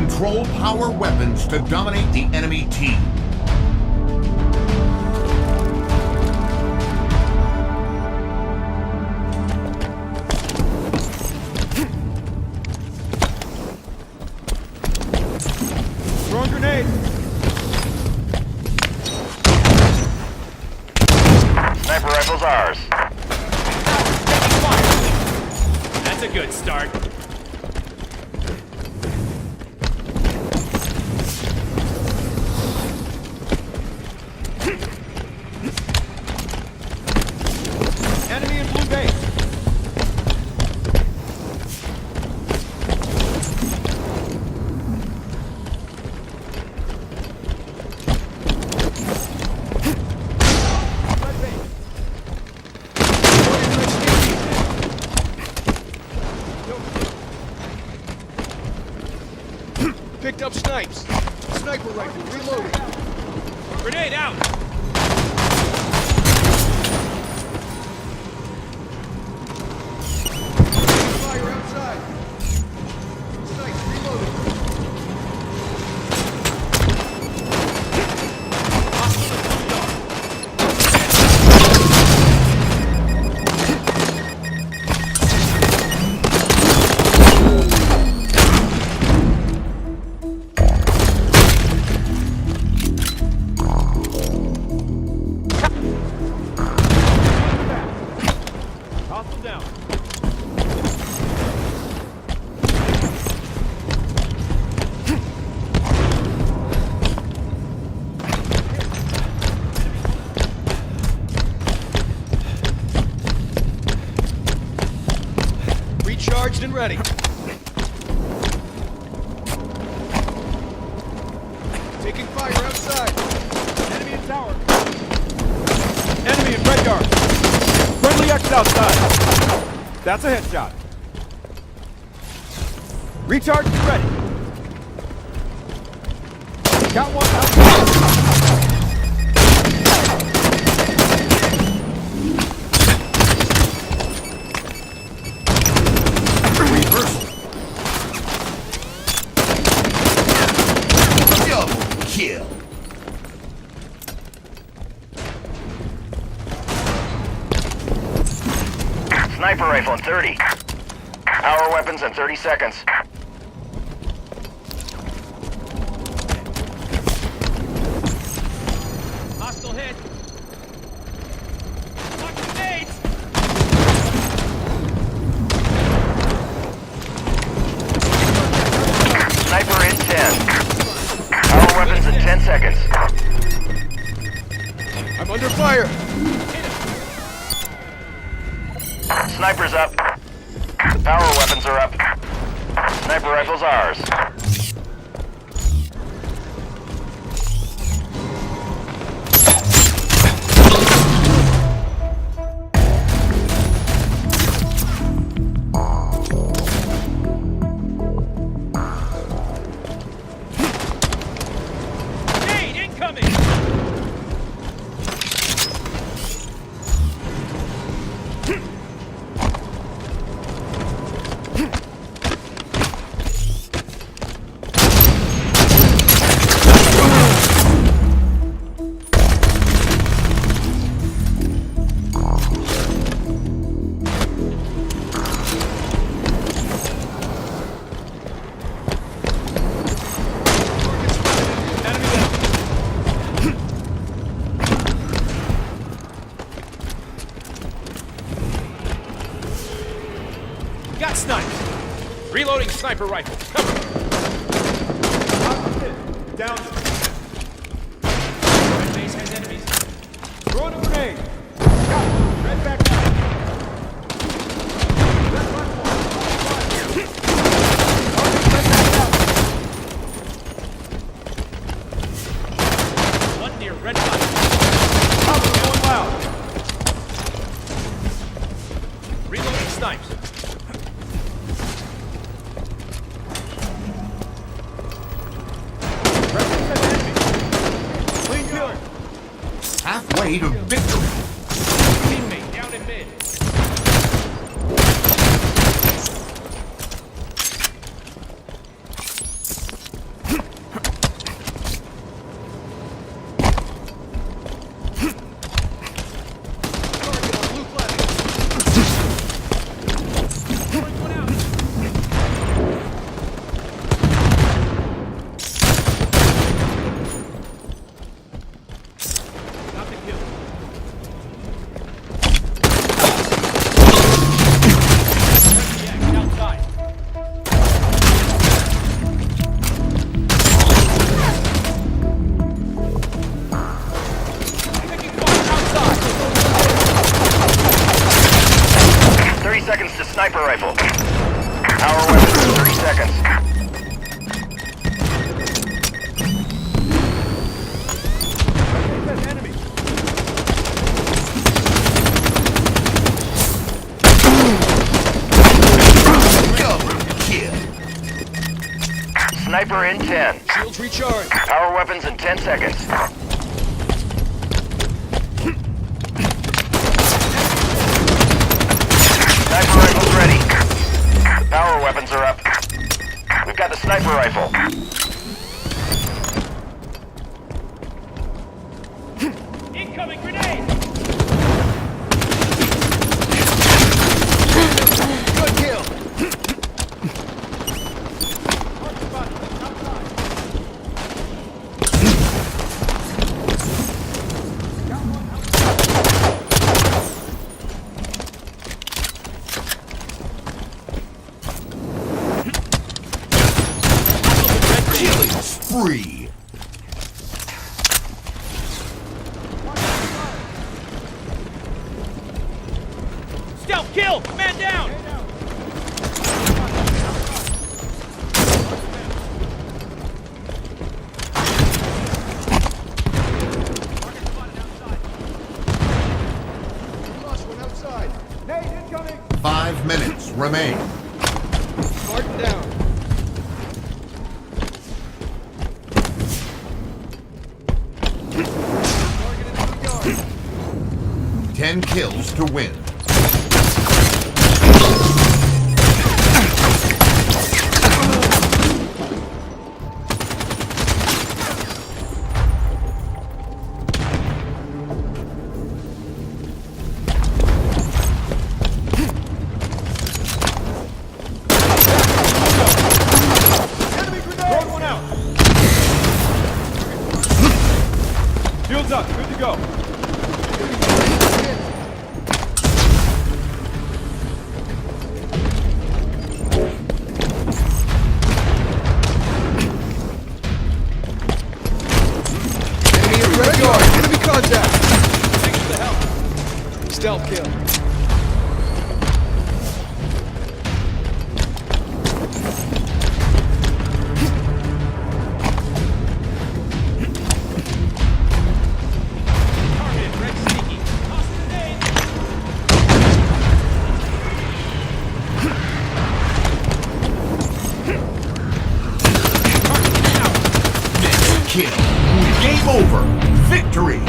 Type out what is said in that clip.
Control power weapons to dominate the enemy team. Throwing grenade. Sniper rifle's ours. That's a good start. Enemy in blue base. Picked up snipes. Sniper rifle, reloading. Grenade out! Fire outside. Snipes, reloading. Hostile down. Recharged and ready. Taking fire outside. Enemy in tower. Enemy in red yard. Friendly X outside. That's a headshot. Recharge and ready. Got one outside. Reversal. Double kill. Sniper rifle in 30. Power weapons in 30 seconds. Hostile hit. Fuck grenades! Sniper in 10. Power weapons in 10 seconds. I'm under fire. Sniper's up. Power weapons are up. Sniper rifle's ours. Grenade incoming! Got sniped! Reloading sniper rifle. Cover! Down. Red base has enemies. Throwing a grenade. Got it. Red back down. Red platform. Red back down. One near red line. Going loud. Reloading snipes. Clean kill. Halfway to victory. Teammate down in mid. Sniper rifle. Our weapons in 30 seconds. Enemy. Double kill. Sniper in 10. Shields recharged. Our weapons in 10 seconds. Sniper rifle's ready. The power weapons are up. We've got the sniper rifle. Incoming grenade! Good kill. Killing spree. Stealth kill! Man down! Lost one outside. Nate, incoming. 5 minutes remain. Martin down. Target in the yard. 10 kills to win. Enemy grenade. Throw one out! Shields up. Good to go. Enemy in red yard. Enemy contact. Thanks for the help. Stealth kill. Targeted, red sneaky. Toss the grenade! Kill. Game over. Victory.